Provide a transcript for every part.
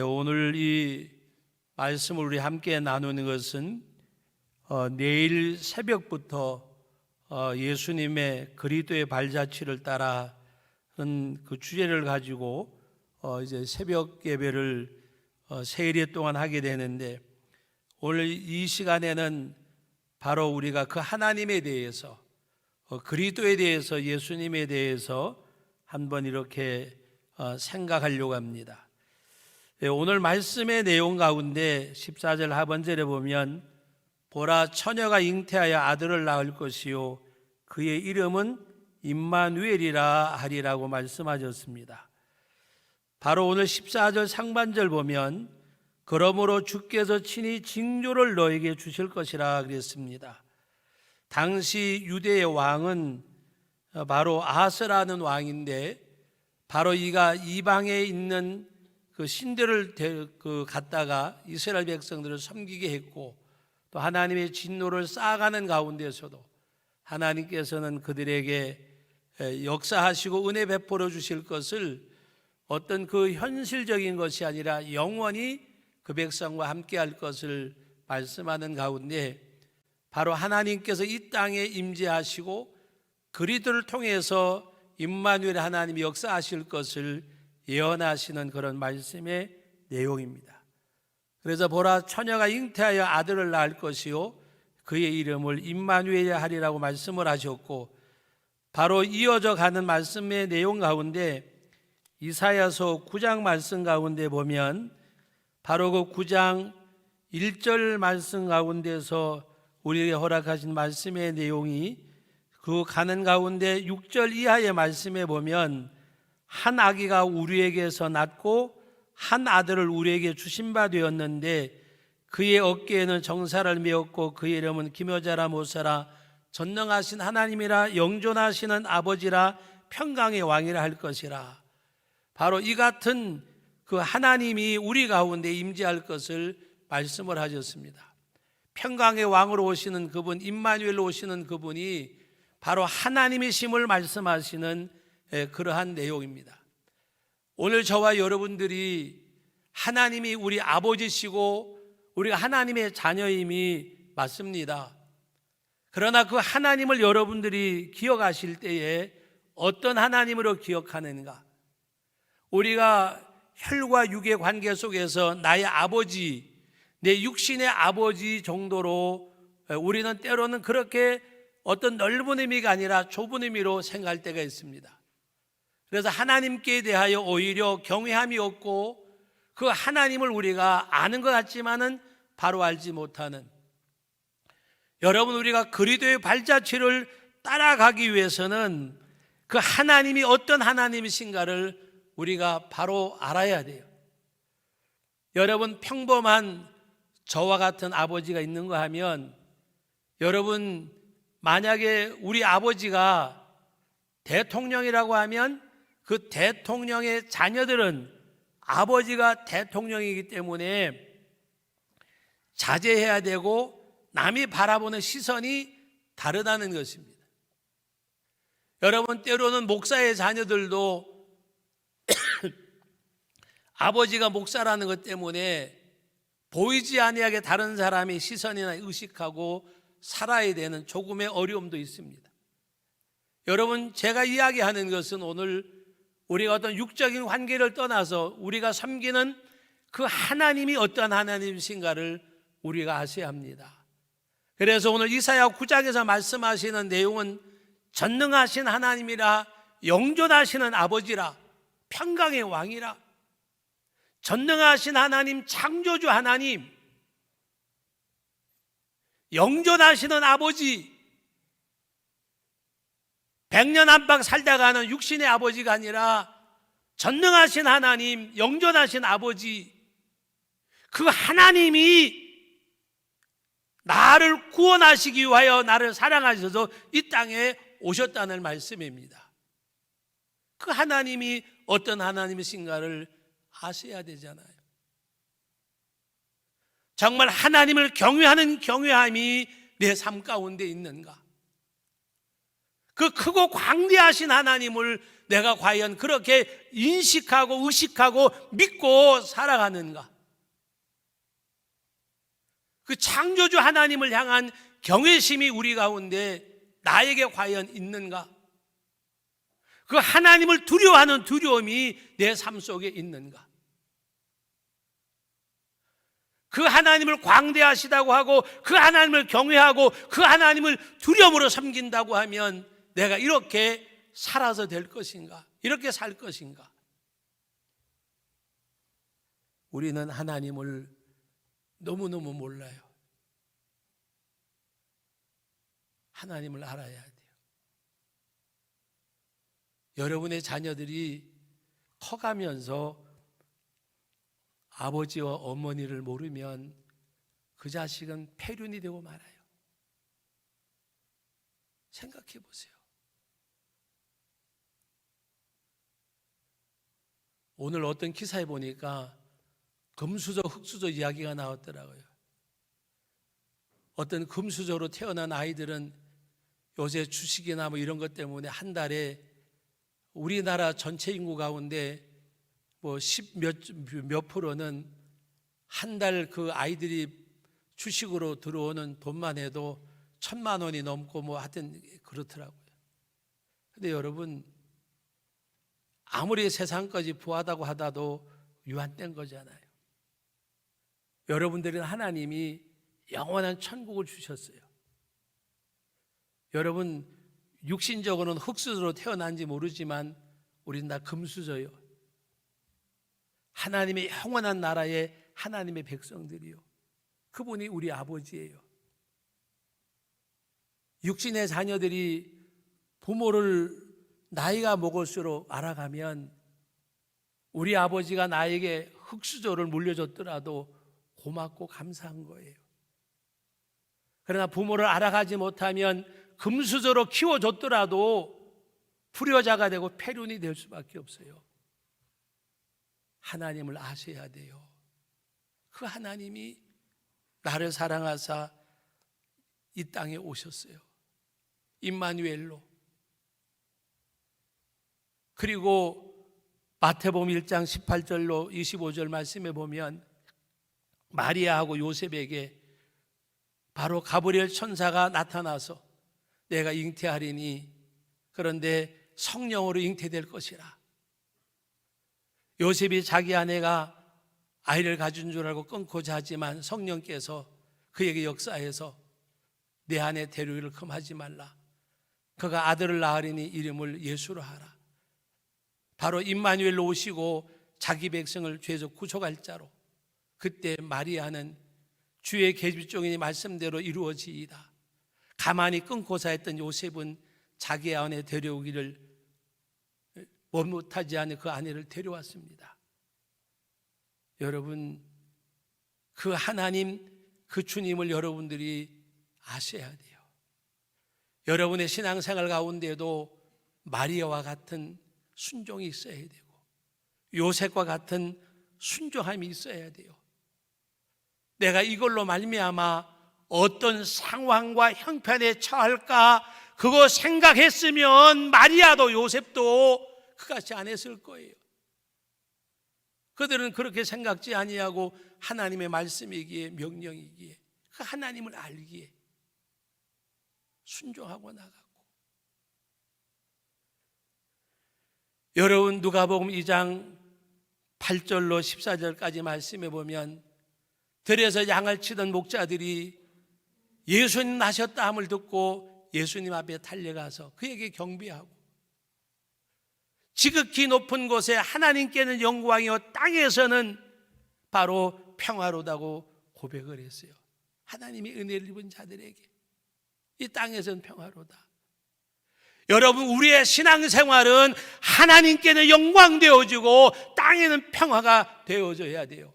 오늘 이 말씀을 우리 함께 나누는 것은 내일 새벽부터 예수님의 그리스도의 발자취를 따라는 그 주제를 가지고 이제 새벽 예배를 세일회 동안 하게 되는데, 오늘 이 시간에는 바로 우리가 그 하나님에 대해서, 그리스도에 대해서, 예수님에 대해서 한번 이렇게 생각하려고 합니다. 오늘 말씀의 내용 가운데 14절 하반절에 보면, 보라, 처녀가 잉태하여 아들을 낳을 것이요 그의 이름은 임마누엘이라 하리라고 말씀하셨습니다. 바로 오늘 14절 상반절 보면, 그러므로 주께서 친히 징조를 너에게 주실 것이라 그랬습니다. 당시 유대의 왕은 바로 아하스라는 왕인데, 바로 이가 이방에 있는 그 신들을 갖다가 이스라엘 백성들을 섬기게 했고, 또 하나님의 진노를 쌓아가는 가운데서도 하나님께서는 그들에게 역사하시고 은혜 베풀어 주실 것을, 어떤 그 현실적인 것이 아니라 영원히 그 백성과 함께 할 것을 말씀하는 가운데, 바로 하나님께서 이 땅에 임재하시고 그리스도를 통해서 임마누엘 하나님이 역사하실 것을 예언하시는 그런 말씀의 내용입니다. 그래서 보라, 처녀가 잉태하여 아들을 낳을 것이요 그의 이름을 임마누엘 하리라고 말씀을 하셨고, 바로 이어져 가는 말씀의 내용 가운데 이사야서 9장 말씀 가운데 보면, 바로 그 9장 1절 말씀 가운데서 우리에게 허락하신 말씀의 내용이, 그 가는 가운데 6절 이하의 말씀에 보면, 한 아기가 우리에게서 낳고 한 아들을 우리에게 주신 바 되었는데, 그의 어깨에는 정사를 메었고 그의 이름은 기묘자라 모사라, 전능하신 하나님이라, 영존하시는 아버지라, 평강의 왕이라 할 것이라. 바로 이 같은 그 하나님이 우리 가운데 임재할 것을 말씀을 하셨습니다. 평강의 왕으로 오시는 그분, 임마누엘로 오시는 그분이 바로 하나님이심을 말씀하시는 그러한 내용입니다. 오늘 저와 여러분들이 하나님이 우리 아버지시고 우리가 하나님의 자녀임이 맞습니다. 그러나 그 하나님을 여러분들이 기억하실 때에 어떤 하나님으로 기억하는가? 우리가 혈과 육의 관계 속에서 나의 아버지, 내 육신의 아버지 정도로 우리는 때로는 그렇게 어떤 넓은 의미가 아니라 좁은 의미로 생각할 때가 있습니다. 그래서 하나님께 대하여 오히려 경외함이 없고, 그 하나님을 우리가 아는 것 같지만은 바로 알지 못하는, 여러분, 우리가 그리스도의 발자취를 따라가기 위해서는 그 하나님이 어떤 하나님이신가를 우리가 바로 알아야 돼요. 여러분, 평범한 저와 같은 아버지가 있는가 하면, 여러분, 만약에 우리 아버지가 대통령이라고 하면 그 대통령의 자녀들은 아버지가 대통령이기 때문에 자제해야 되고 남이 바라보는 시선이 다르다는 것입니다. 여러분, 때로는 목사의 자녀들도 아버지가 목사라는 것 때문에 보이지 아니하게 다른 사람이 시선이나 의식하고 살아야 되는 조금의 어려움도 있습니다. 여러분, 제가 이야기하는 것은 오늘 우리가 어떤 육적인 관계를 떠나서 우리가 섬기는 그 하나님이 어떤 하나님이신가를 우리가 아셔야 합니다. 그래서 오늘 이사야 9장에서 말씀하시는 내용은 전능하신 하나님이라, 영존하시는 아버지라, 평강의 왕이라, 전능하신 하나님, 창조주 하나님, 영존하시는 아버지, 100년 안팎 살다가는 육신의 아버지가 아니라 전능하신 하나님, 영존하신 아버지, 그 하나님이 나를 구원하시기 위하여 나를 사랑하셔서 이 땅에 오셨다는 말씀입니다. 그 하나님이 어떤 하나님이신가를 아셔야 되잖아요. 정말 하나님을 경외하는 경외함이 내 삶 가운데 있는가? 그 크고 광대하신 하나님을 내가 과연 그렇게 인식하고 의식하고 믿고 살아가는가? 그 창조주 하나님을 향한 경외심이 우리 가운데 나에게 과연 있는가? 그 하나님을 두려워하는 두려움이 내 삶 속에 있는가? 그 하나님을 광대하시다고 하고 그 하나님을 경외하고 그 하나님을 두려움으로 섬긴다고 하면 내가 이렇게 살아서 될 것인가? 이렇게 살 것인가? 우리는 하나님을 너무너무 몰라요. 하나님을 알아야 돼요. 여러분의 자녀들이 커가면서 아버지와 어머니를 모르면 그 자식은 폐륜이 되고 말아요. 생각해 보세요. 오늘 어떤 기사에 보니까 금수저, 흙수저 이야기가 나왔더라고요. 어떤 금수저로 태어난 아이들은 요새 주식이나 뭐 이런 것 때문에 한 달에 우리나라 전체 인구 가운데 뭐 10몇 프로는 한 달 그 아이들이 주식으로 들어오는 돈만 해도 1,000만 원이 넘고 뭐 하여튼 그렇더라고요. 근데 여러분, 아무리 세상까지 부하다고 하다도 유한된 거잖아요. 여러분들은 하나님이 영원한 천국을 주셨어요. 여러분, 육신적으로는 흙수저로 태어난지 모르지만 우린 다 금수저요. 하나님의 영원한 나라의 하나님의 백성들이요. 그분이 우리 아버지예요. 육신의 자녀들이 부모를 나이가 먹을수록 알아가면 우리 아버지가 나에게 흙수저를 물려줬더라도 고맙고 감사한 거예요. 그러나 부모를 알아가지 못하면 금수저로 키워줬더라도 불효자가 되고 폐륜이 될 수밖에 없어요. 하나님을 아셔야 돼요. 그 하나님이 나를 사랑하사 이 땅에 오셨어요. 임마누엘로. 그리고 마태복음 1장 18절로 25절 말씀에 보면 마리아하고 요셉에게 바로 가브리엘 천사가 나타나서 내가 잉태하리니 그런데 성령으로 잉태될 것이라. 요셉이 자기 아내가 아이를 가진 줄 알고 끊고 자지만 성령께서 그에게 역사해서 내 아내 데려오기를 금하지 말라. 그가 아들을 낳으리니 이름을 예수로 하라. 바로 임마누엘로 오시고 자기 백성을 죄에서 구속할 자로. 그때 마리아는 주의 계집종이니 말씀대로 이루어지이다. 가만히 끊고자 했던 요셉은 자기 아내 데려오기를 못하지 않은 그 아내를 데려왔습니다. 여러분, 그 하나님, 그 주님을 여러분들이 아셔야 돼요. 여러분의 신앙생활 가운데도 마리아와 같은 순종이 있어야 되고 요셉과 같은 순종함이 있어야 돼요. 내가 이걸로 말미암아 어떤 상황과 형편에 처할까 그거 생각했으면 마리아도 요셉도 그같이 안 했을 거예요. 그들은 그렇게 생각지 아니하고 하나님의 말씀이기에 명령이기에 그 하나님을 알기에 순종하고 나갔고. 여러분, 누가복음 2장 8절로 14절까지 말씀해 보면 들에서 양을 치던 목자들이 예수님 나셨다 함을 듣고 예수님 앞에 달려가서 그에게 경배하고 지극히 높은 곳에 하나님께는 영광이요 땅에서는 바로 평화로다고 고백을 했어요. 하나님이 은혜를 입은 자들에게 이 땅에서는 평화로다. 여러분, 우리의 신앙생활은 하나님께는 영광 되어지고 땅에는 평화가 되어져야 돼요.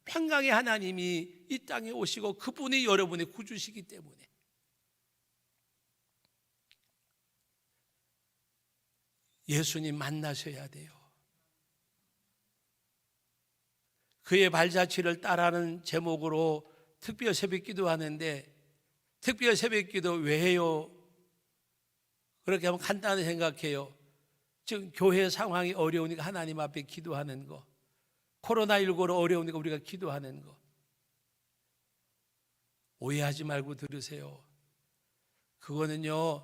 평강의 하나님이 이 땅에 오시고 그분이 여러분의 구주시기 때문에. 예수님 만나셔야 돼요. 그의 발자취를 따라하는 제목으로 특별 새벽기도 하는데 특별 새벽기도 왜 해요? 그렇게 하면 간단히 생각해요. 지금 교회 상황이 어려우니까 하나님 앞에 기도하는 거, 코로나19로 어려우니까 우리가 기도하는 거. 오해하지 말고 들으세요. 그거는요,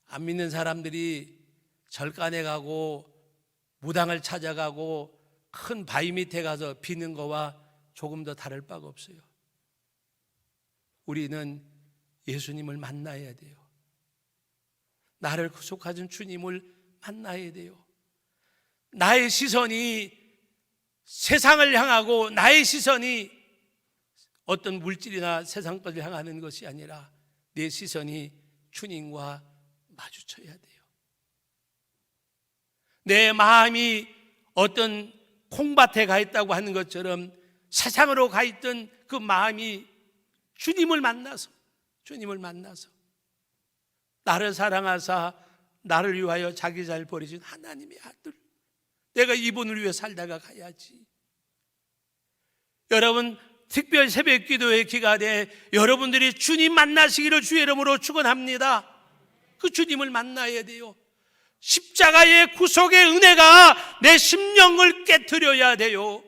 안 믿는 사람들이 절간에 가고 무당을 찾아가고 큰 바위 밑에 가서 비는 거와 조금 더 다를 바가 없어요. 우리는 예수님을 만나야 돼요. 나를 구속하신 주님을 만나야 돼요. 나의 시선이 세상을 향하고 나의 시선이 어떤 물질이나 세상 것을 향하는 것이 아니라 내 시선이 주님과 마주쳐야 돼요. 내 마음이 어떤 콩밭에 가 있다고 하는 것처럼 세상으로 가 있던 그 마음이 주님을 만나서 나를 사랑하사 나를 위하여 자기 잘 버리신 하나님의 아들, 내가 이분을 위해 살다가 가야지. 여러분, 특별 새벽 기도의 기간에 여러분들이 주님 만나시기를 주의 이름으로 축원합니다. 그 주님을 만나야 돼요. 십자가의 구속의 은혜가 내 심령을 깨트려야 돼요.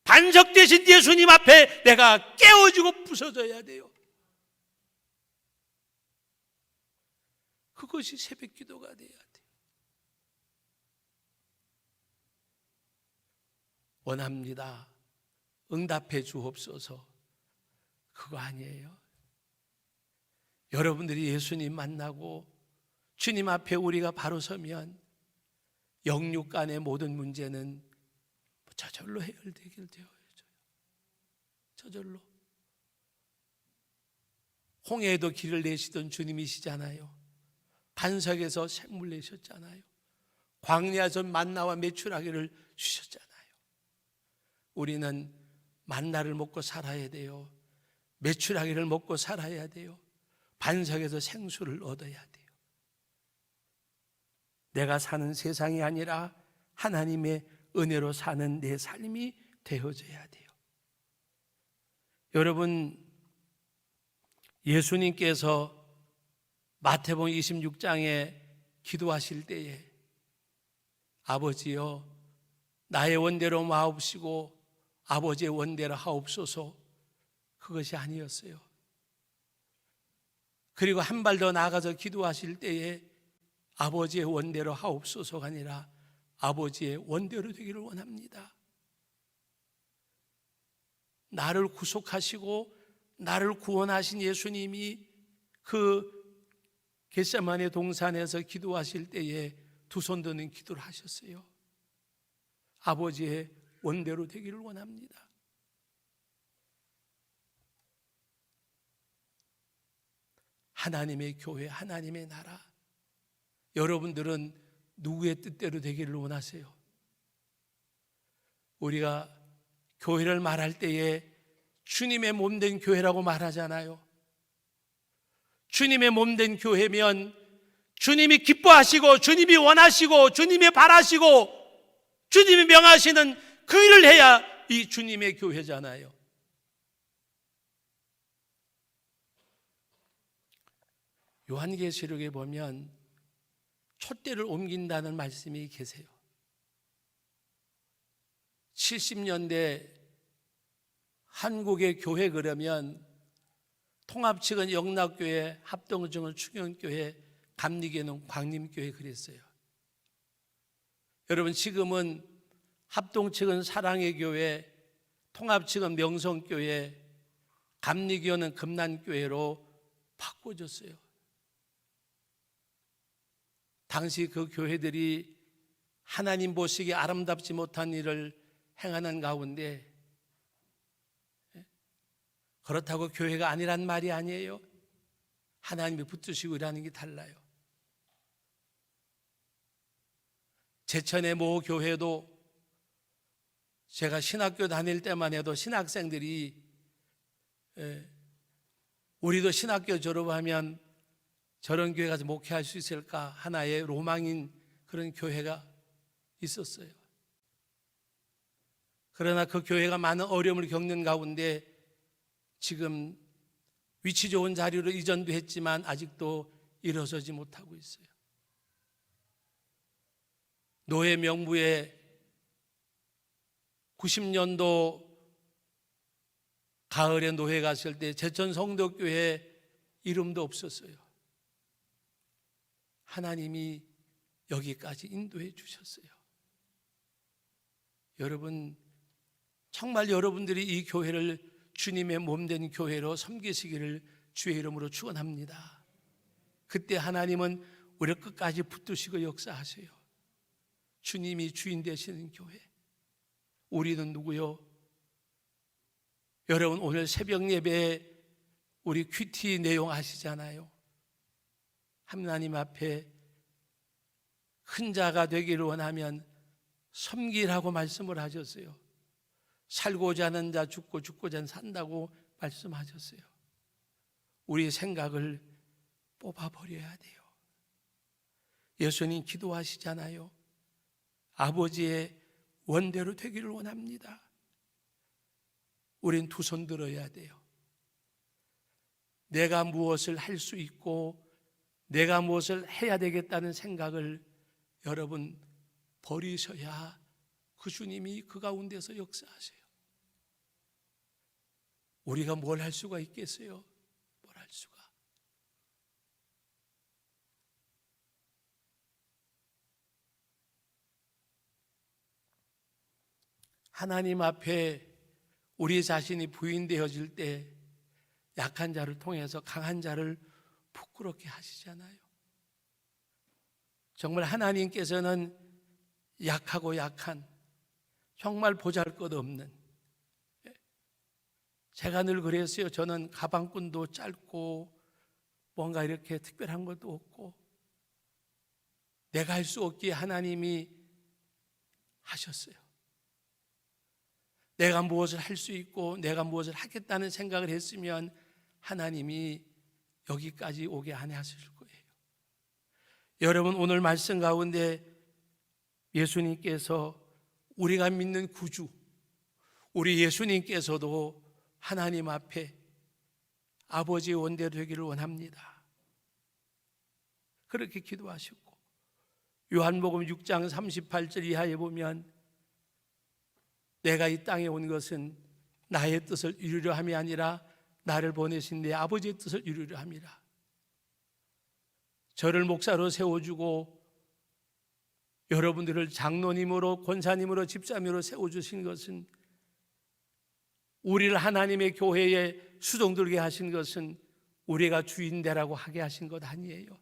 반석 되신 예수님 앞에 내가 깨어지고 부서져야 돼요. 그것이 새벽 기도가 돼야 돼요. 원합니다. 응답해 주옵소서. 그거 아니에요. 여러분들이 예수님 만나고 주님 앞에 우리가 바로 서면 영육 간의 모든 문제는 저절로 해결되길 되어야죠. 저절로. 홍해에도 길을 내시던 주님이시잖아요. 반석에서 생물 내셨잖아요. 광야에서 만나와 메추라기를 주셨잖아요. 우리는 만나를 먹고 살아야 돼요. 메추라기를 먹고 살아야 돼요. 반석에서 생수를 얻어야 돼요. 내가 사는 세상이 아니라 하나님의 은혜로 사는 내 삶이 되어져야 돼요. 여러분, 예수님께서 마태복음 26장에 기도하실 때에 아버지여 나의 원대로 마옵시고 아버지의 원대로 하옵소서, 그것이 아니었어요. 그리고 한 발 더 나아가서 기도하실 때에 아버지의 원대로 하옵소서가 아니라 아버지의 원대로 되기를 원합니다. 나를 구속하시고 나를 구원하신 예수님이 그 겟세마네 동산에서 기도하실 때에 두 손 드는 기도를 하셨어요. 아버지의 원대로 되기를 원합니다. 하나님의 교회, 하나님의 나라, 여러분들은 누구의 뜻대로 되기를 원하세요? 우리가 교회를 말할 때에 주님의 몸된 교회라고 말하잖아요. 주님의 몸된 교회면 주님이 기뻐하시고 주님이 원하시고 주님이 바라시고 주님이 명하시는 그 일을 해야 이 주님의 교회잖아요. 요한계시록에 보면 촛대를 옮긴다는 말씀이 계세요. 70년대 한국의 교회 그러면 통합 측은 영락교회, 합동 측은 충영교회, 감리교회는 광림교회 그랬어요. 여러분, 지금은 합동 측은 사랑의 교회, 통합 측은 명성교회, 감리교회는 금난교회로 바꿔줬어요. 당시 그 교회들이 하나님 보시기에 아름답지 못한 일을 행하는 가운데, 그렇다고 교회가 아니란 말이 아니에요. 하나님이 붙드시고 일하는 게 달라요. 제천의 모 교회도 제가 신학교 다닐 때만 해도 신학생들이 우리도 신학교 졸업하면 저런 교회 가서 목회할 수 있을까 하나의 로망인 그런 교회가 있었어요. 그러나 그 교회가 많은 어려움을 겪는 가운데 지금 위치 좋은 자리로 이전도 했지만 아직도 일어서지 못하고 있어요. 노예 명부에 90년도 가을에 노예 갔을 때 제천 성덕교회 이름도 없었어요. 하나님이 여기까지 인도해 주셨어요. 여러분, 정말 여러분들이 이 교회를 주님의 몸된 교회로 섬기시기를 주의 이름으로 축원합니다. 그때 하나님은 우리를 끝까지 붙드시고 역사하세요. 주님이 주인 되시는 교회. 우리는 누구요? 여러분, 오늘 새벽 예배에 우리 큐티 내용 아시잖아요. 하나님 앞에 큰 자가 되기를 원하면 섬기라고 말씀을 하셨어요. 살고자 하는 자 죽고 죽고자 하는 산다고 말씀하셨어요. 우리 생각을 뽑아버려야 돼요. 예수님 기도하시잖아요. 아버지의 원대로 되기를 원합니다. 우린 두 손 들어야 돼요. 내가 무엇을 할 수 있고 내가 무엇을 해야 되겠다는 생각을 여러분 버리셔야 그 주님이 그 가운데서 역사하세요. 우리가 뭘 할 수가 있겠어요? 뭘 할 수가. 하나님 앞에 우리 자신이 부인되어질 때 약한 자를 통해서 강한 자를 부끄럽게 하시잖아요. 정말 하나님께서는 약하고 약한, 정말 보잘것없는, 제가 늘 그랬어요. 저는 가방끈도 짧고 뭔가 이렇게 특별한 것도 없고 내가 할 수 없기에 하나님이 하셨어요. 내가 무엇을 할 수 있고 내가 무엇을 하겠다는 생각을 했으면 하나님이 여기까지 오게 안 하실 거예요. 여러분, 오늘 말씀 가운데 예수님께서 우리가 믿는 구주, 우리 예수님께서도 하나님 앞에 아버지의 원대로 되기를 원합니다. 그렇게 기도하셨고, 요한복음 6장 38절 이하에 보면 내가 이 땅에 온 것은 나의 뜻을 이루려 함이 아니라 나를 보내신 내 아버지의 뜻을 이루려 함이라. 저를 목사로 세워주고 여러분들을 장로님으로 권사님으로 집사님으로 세워주신 것은, 우리를 하나님의 교회에 수종들게 하신 것은 우리가 주인 되라고 하게 하신 것 아니에요.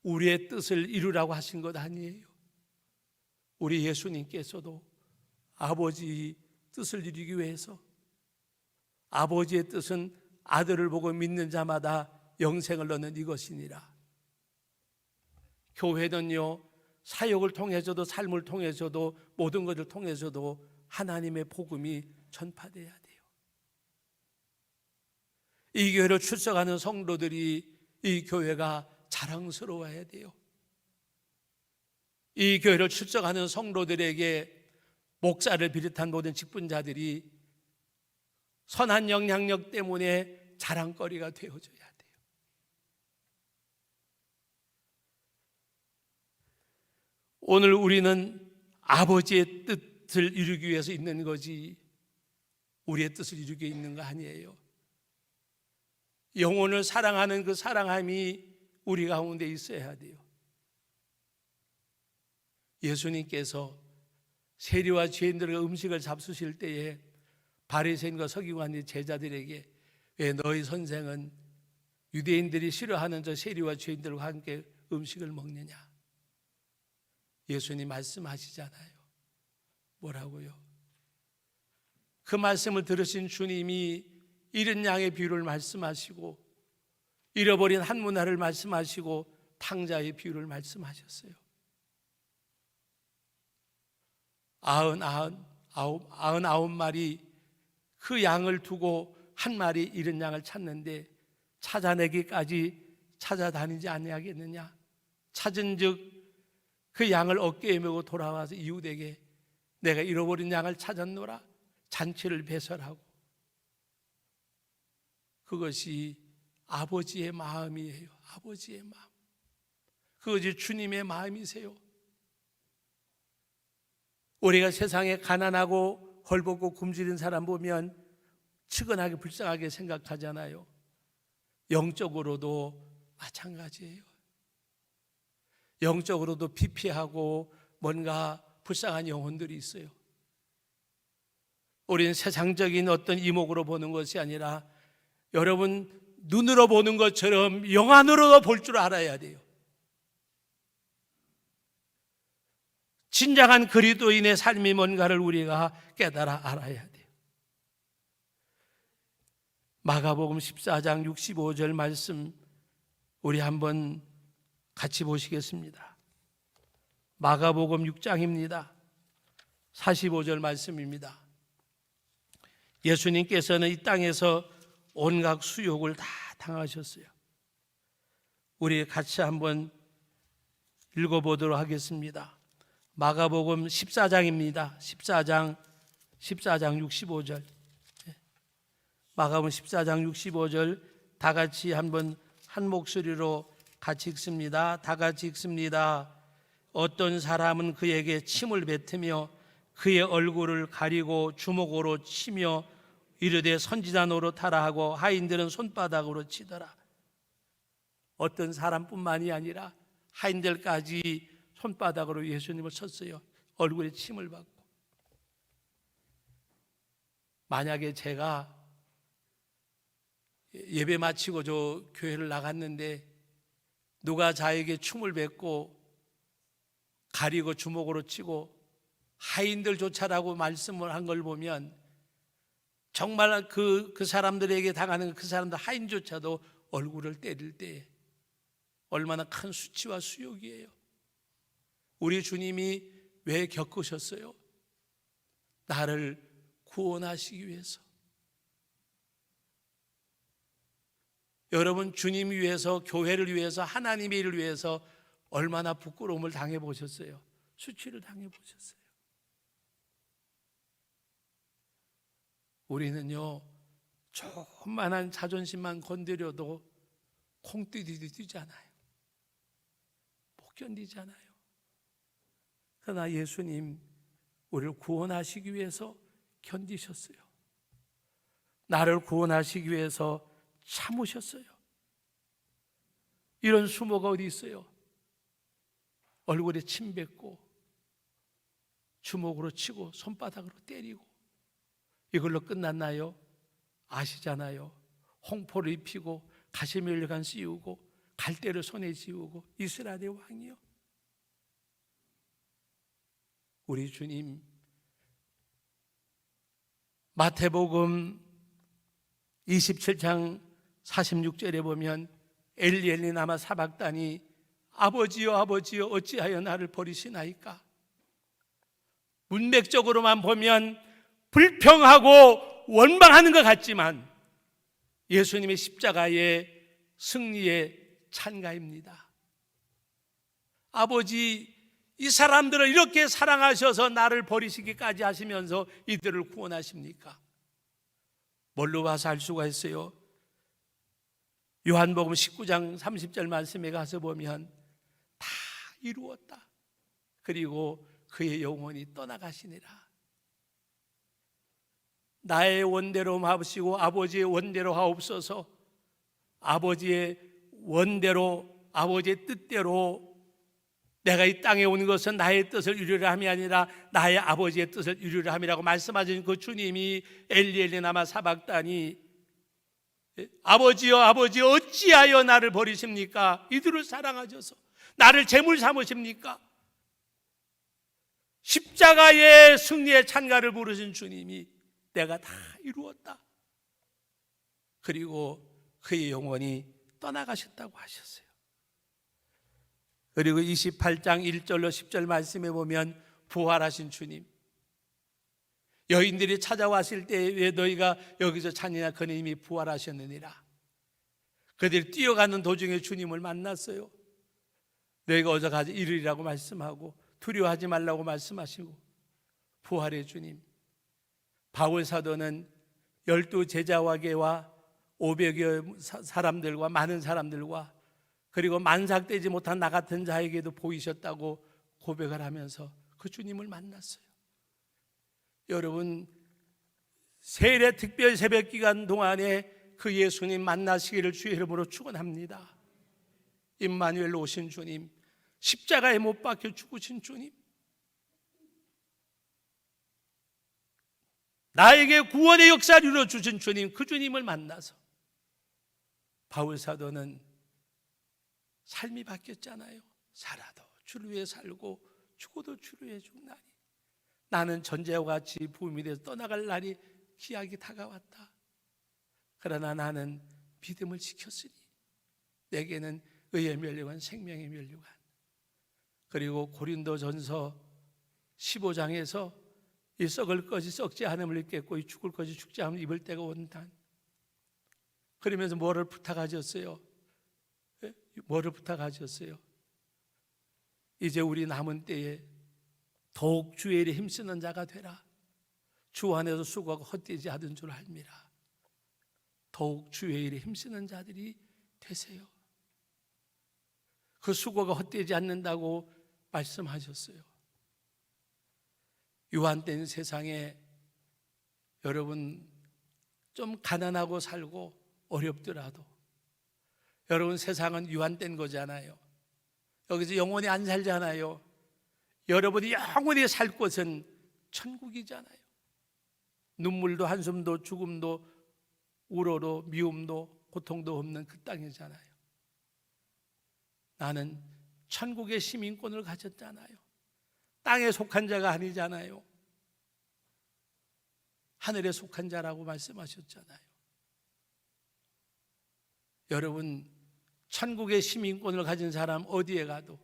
우리의 뜻을 이루라고 하신 것 아니에요. 우리 예수님께서도 아버지 뜻을 이루기 위해서, 아버지의 뜻은 아들을 보고 믿는 자마다 영생을 얻는 이것이니라. 교회는요, 사역을 통해서도 삶을 통해서도 모든 것을 통해서도 하나님의 복음이 전파돼야 돼요. 이 교회로 출석하는 성도들이 이 교회가 자랑스러워야 돼요. 이 교회를 출석하는 성도들에게 목사를 비롯한 모든 직분자들이 선한 영향력 때문에 자랑거리가 되어줘야 돼요. 오늘 우리는 아버지의 뜻을 이루기 위해서 있는 거지 우리의 뜻을 이루기 위해 있는 거 아니에요. 영혼을 사랑하는 그 사랑함이 우리 가운데 있어야 돼요. 예수님께서 세리와 죄인들과 음식을 잡수실 때에 바리새인과 서기관의 제자들에게 왜 너희 선생은 유대인들이 싫어하는 저 세리와 죄인들과 함께 음식을 먹느냐? 예수님 말씀하시잖아요. 뭐라고요? 그 말씀을 들으신 주님이 잃은 양의 비유를 말씀하시고 잃어버린 한 문화를 말씀하시고 탕자의 비유를 말씀하셨어요. 99마리 그 양을 두고 한 마리 잃은 양을 찾는데 찾아내기까지 찾아다니지 아니하겠느냐? 찾은즉 그 양을 어깨에 메고 돌아와서 이웃에게 내가 잃어버린 양을 찾았노라 잔치를 배설하고, 그것이 아버지의 마음이에요. 아버지의 마음. 그것이 주님의 마음이세요. 우리가 세상에 가난하고 헐벗고 굶주린 사람 보면 측은하게 불쌍하게 생각하잖아요. 영적으로도 마찬가지예요. 영적으로도 피폐하고 뭔가 불쌍한 영혼들이 있어요. 우리는 세상적인 어떤 이목으로 보는 것이 아니라 여러분 눈으로 보는 것처럼 영 안으로도 볼 줄 알아야 돼요. 진정한 그리스도인의 삶이 뭔가를 우리가 깨달아 알아야 돼요. 마가복음 14장 65절 말씀 우리 한번 같이 보시겠습니다. 마가복음 6장입니다. 45절 말씀입니다. 예수님께서는 이 땅에서 온갖 수욕을 다 당하셨어요. 우리 같이 한번 읽어보도록 하겠습니다. 마가복음 14장입니다. 14장 65절. 마가복음 14장 65절 다 같이 한번 한 목소리로 같이 읽습니다. 다 같이 읽습니다. 어떤 사람은 그에게 침을 뱉으며 그의 얼굴을 가리고 주먹으로 치며 이르되 선지자 노릇하라 하고 하인들은 손바닥으로 치더라. 어떤 사람뿐만이 아니라 하인들까지 손바닥으로 예수님을 쳤어요. 얼굴에 침을 받고. 만약에 제가 예배 마치고 저 교회를 나갔는데 누가 자에게 춤을 뱉고 가리고 주먹으로 치고 하인들조차라고 말씀을 한 걸 보면 정말 그 사람들에게 당하는 그 사람들 하인조차도 얼굴을 때릴 때 얼마나 큰 수치와 수욕이에요. 우리 주님이 왜 겪으셨어요? 나를 구원하시기 위해서. 여러분 주님 위해서, 교회를 위해서, 하나님의 일을 위해서 얼마나 부끄러움을 당해보셨어요? 수치를 당해보셨어요? 우리는요 조그만한 자존심만 건드려도 콩뜨듯이 뛰잖아요. 못 견디잖아요. 그러나 예수님 우리를 구원하시기 위해서 견디셨어요. 나를 구원하시기 위해서 참으셨어요. 이런 수모가 어디 있어요? 얼굴에 침 뱉고 주먹으로 치고 손바닥으로 때리고 이걸로 끝났나요? 아시잖아요. 홍포를 입히고 가시멜리관 씌우고 갈대를 손에 쥐우고 이스라엘의 왕이요. 우리 주님 마태복음 27장 46절에 보면 엘리 엘리 라마 사박다니 아버지여 아버지여 어찌하여 나를 버리시나이까. 문맥적으로만 보면 불평하고 원망하는 것 같지만 예수님의 십자가의 승리의 찬가입니다. 아버지, 이 사람들을 이렇게 사랑하셔서 나를 버리시기까지 하시면서 이들을 구원하십니까? 뭘로 봐서 알 수가 있어요? 요한복음 19장 30절 말씀에 가서 보면 다 이루었다. 그리고 그의 영혼이 떠나가시니라. 나의 원대로 마시고 아버지의 원대로 하옵소서. 아버지의 원대로, 아버지의 뜻대로 내가 이 땅에 온 것은 나의 뜻을 이루려 함이 아니라 나의 아버지의 뜻을 이루려 함이라고 말씀하신 그 주님이 엘리 엘리 라마 사박다니 아버지여 아버지 어찌하여 나를 버리십니까? 이들을 사랑하셔서 나를 제물 삼으십니까? 십자가의 승리의 찬가를 부르신 주님이 내가 다 이루었다. 그리고 그의 영혼이 떠나가셨다고 하셨어요. 그리고 28장 1절로 10절 말씀에 보면 부활하신 주님, 여인들이 찾아왔을 때 왜 너희가 여기서 찾느냐? 그는 이미 부활하셨느니라. 그들이 뛰어가는 도중에 주님을 만났어요. 너희가 어서 가서 이르리라고 말씀하고 두려워하지 말라고 말씀하시고 부활의 주님. 바울 사도는 12 제자와게와 500여 사람들과 많은 사람들과 그리고 만삭되지 못한 나 같은 자에게도 보이셨다고 고백을 하면서 그 주님을 만났어요. 여러분, 세례 특별 새벽 기간 동안에 그 예수님 만나시기를 주의 이름으로 축원합니다. 임마누엘 오신 주님, 십자가에 못 박혀 죽으신 주님, 나에게 구원의 역사를 이루어주신 주님, 그 주님을 만나서 바울 사도는 삶이 바뀌었잖아요. 살아도 주를 위해 살고 죽어도 주를 위해 죽나니 나는 전제와 같이 부음이 돼서 떠나갈 날이 기약이 다가왔다. 그러나 나는 믿음을 지켰으니 내게는 의의 면류관 생명의 면류관. 그리고 고린도전서 15장에서 이 썩을 것이 썩지 않음을 입겠고 이 죽을 것이 죽지 않음을 입을 때가 온다. 그러면서 뭐를 부탁하셨어요? 뭐를 부탁하셨어요? 이제 우리 남은 때에 더욱 주의 일에 힘쓰는 자가 되라. 주 안에서 수고하고 헛되지 않은 줄 알미라. 더욱 주의 일에 힘쓰는 자들이 되세요. 그 수고가 헛되지 않는다고 말씀하셨어요. 유한된 세상에 여러분 좀 가난하고 살고 어렵더라도 여러분 세상은 유한된 거잖아요. 여기서 영원히 안 살잖아요. 여러분이 영원히 살 곳은 천국이잖아요. 눈물도 한숨도 죽음도 우러도 미움도 고통도 없는 그 땅이잖아요. 나는 천국의 시민권을 가졌잖아요. 땅에 속한 자가 아니잖아요. 하늘에 속한 자라고 말씀하셨잖아요. 여러분, 천국의 시민권을 가진 사람 어디에 가도,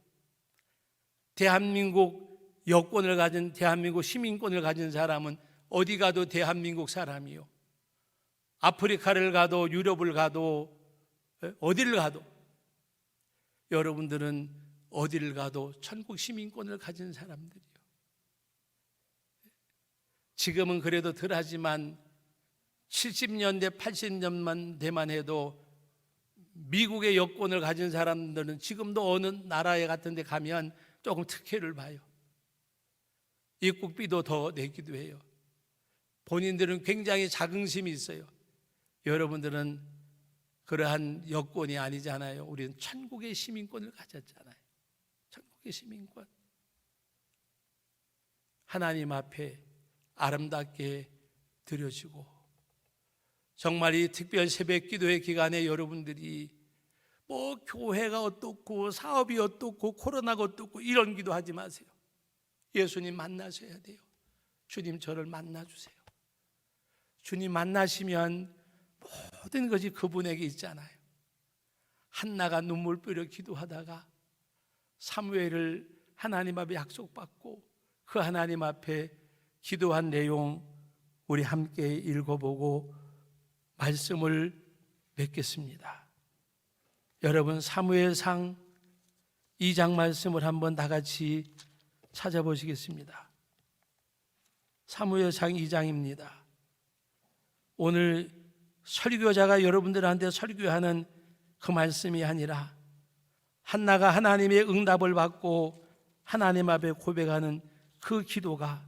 대한민국 여권을 가진 대한민국 시민권을 가진 사람은 어디 가도 대한민국 사람이요. 아프리카를 가도 유럽을 가도 어디를 가도 여러분들은 어디를 가도 천국 시민권을 가진 사람들이요. 지금은 그래도 덜하지만 70년대 80년대만 해도 미국의 여권을 가진 사람들은 지금도 어느 나라에 같은 데 가면 조금 특혜를 봐요. 입국비도 더 내기도 해요. 본인들은 굉장히 자긍심이 있어요. 여러분들은 그러한 여권이 아니잖아요. 우리는 천국의 시민권을 가졌잖아요. 천국의 시민권. 하나님 앞에 아름답게 드려지고, 정말 이 특별 새벽 기도회 기간에 여러분들이 뭐 교회가 어떻고 사업이 어떻고 코로나가 어떻고 이런 기도하지 마세요. 예수님 만나셔야 돼요. 주님 저를 만나주세요. 주님 만나시면 모든 것이 그분에게 있잖아요. 한나가 눈물 뿌려 기도하다가 사무엘을 하나님 앞에 약속받고 그 하나님 앞에 기도한 내용 우리 함께 읽어보고 말씀을 맺겠습니다. 여러분, 사무엘상 2장 말씀을 한번 다 같이 찾아보시겠습니다. 사무엘상 2장입니다. 오늘 설교자가 여러분들한테 설교하는 그 말씀이 아니라 한나가 하나님의 응답을 받고 하나님 앞에 고백하는 그 기도가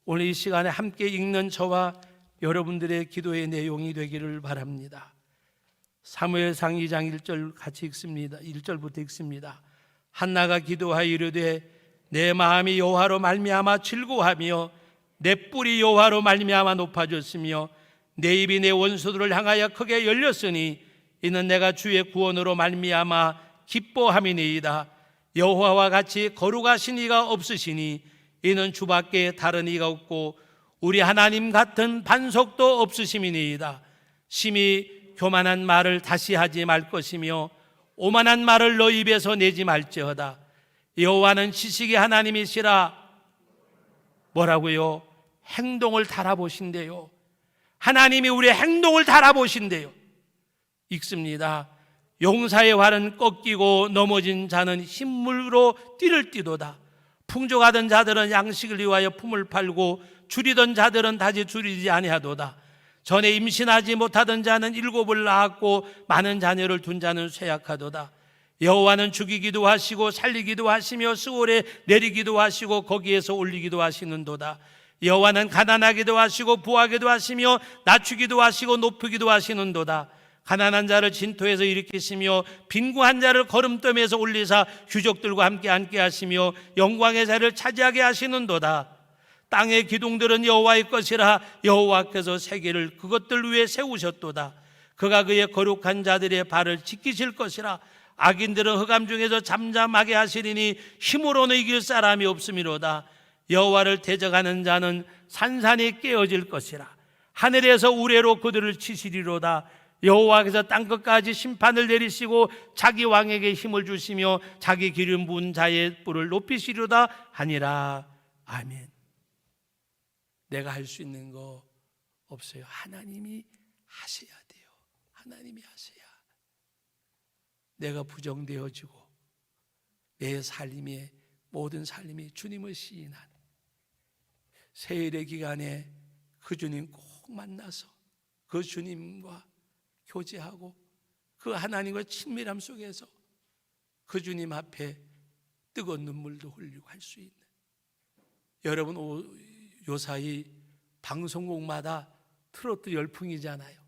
오늘 이 시간에 함께 읽는 저와 여러분들의 기도의 내용이 되기를 바랍니다. 사무엘상 2장 1절 같이 읽습니다. 1절부터 읽습니다. 한나가 기도하여 이르되 내 마음이 여호와로 말미암아 즐거워하며 내 뿔이 여호와로 말미암아 높아졌으며 내 입이 내 원수들을 향하여 크게 열렸으니 이는 내가 주의 구원으로 말미암아 기뻐함이니이다. 여호와와 같이 거룩하신 이가 없으시니 이는 주밖에 다른 이가 없고 우리 하나님 같은 반석도 없으심이니이다. 심히 교만한 말을 다시 하지 말 것이며 오만한 말을 너 입에서 내지 말지어다. 여호와는 지식의 하나님이시라. 뭐라고요? 행동을 달아보신대요. 하나님이 우리의 행동을 달아보신대요. 읽습니다. 용사의 활은 꺾이고 넘어진 자는 힘물로 띠를 띠도다. 풍족하던 자들은 양식을 위하여 품을 팔고 줄이던 자들은 다시 줄이지 아니하도다. 전에 임신하지 못하던 자는 7을 낳았고 많은 자녀를 둔 자는 쇠약하도다. 여호와는 죽이기도 하시고 살리기도 하시며 스올에 내리기도 하시고 거기에서 올리기도 하시는도다. 여호와는 가난하기도 하시고 부하기도 하시며 낮추기도 하시고 높이기도 하시는도다. 가난한 자를 진토에서 일으키시며 빈궁한 자를 거름더미에서 올리사 휴족들과 함께 앉게 하시며 영광의 자리를 차지하게 하시는도다. 땅의 기둥들은 여호와의 것이라. 여호와께서 세계를 그것들 위에 세우셨도다. 그가 그의 거룩한 자들의 발을 지키실 것이라. 악인들은 흑암 중에서 잠잠하게 하시리니 힘으로는 이길 사람이 없음이로다. 여호와를 대적하는 자는 산산이 깨어질 것이라. 하늘에서 우레로 그들을 치시리로다. 여호와께서 땅끝까지 심판을 내리시고 자기 왕에게 힘을 주시며 자기 기름 부은 자의 뿔을 높이시리로다 하니라. 아멘. 내가 할 수 있는 거 없어요. 하나님이 하셔야 돼요. 하나님이 하셔야. 내가 부정되어지고 내 삶의 모든 삶이 주님을 시인하는 세일의 기간에 그 주님 꼭 만나서 그 주님과 교제하고 그 하나님과 친밀함 속에서 그 주님 앞에 뜨거운 눈물도 흘리고 할 수 있는, 여러분 요사이 방송국마다 트로트 열풍이잖아요.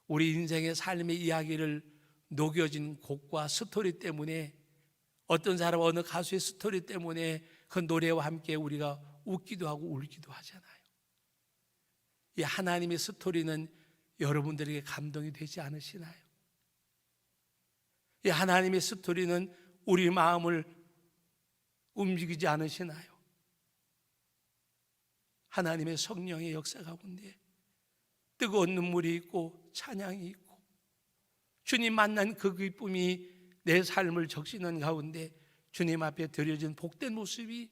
우리 인생의 삶의 이야기를 녹여진 곡과 스토리 때문에, 어떤 사람 어느 가수의 스토리 때문에 그 노래와 함께 우리가 웃기도 하고 울기도 하잖아요. 이 하나님의 스토리는 여러분들에게 감동이 되지 않으시나요? 이 하나님의 스토리는 우리 마음을 움직이지 않으시나요? 하나님의 성령의 역사 가운데 뜨거운 눈물이 있고 찬양이 있고 주님 만난 그 기쁨이 내 삶을 적시는 가운데 주님 앞에 드려진 복된 모습이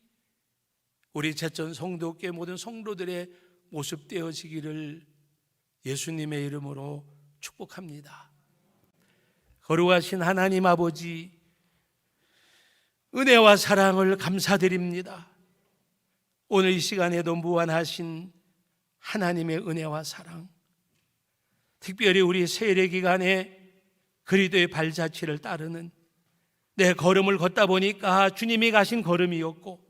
우리 제천 성도교회 모든 성도들의 모습 되어지기를 예수님의 이름으로 축복합니다. 거룩하신 하나님 아버지, 은혜와 사랑을 감사드립니다. 오늘 이 시간에도 무한하신 하나님의 은혜와 사랑, 특별히 우리 세례 기간에 그리스도의 발자취를 따르는 내 걸음을 걷다 보니까 주님이 가신 걸음이었고,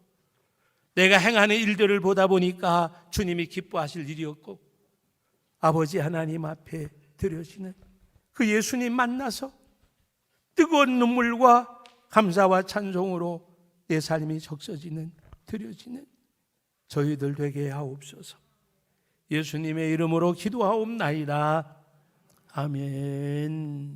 내가 행하는 일들을 보다 보니까 주님이 기뻐하실 일이었고, 아버지 하나님 앞에 드려지는 그 예수님 만나서 뜨거운 눈물과 감사와 찬송으로 내 삶이 적셔지는, 드려지는 저희들 되게 하옵소서. 예수님의 이름으로 기도하옵나이다. 아멘.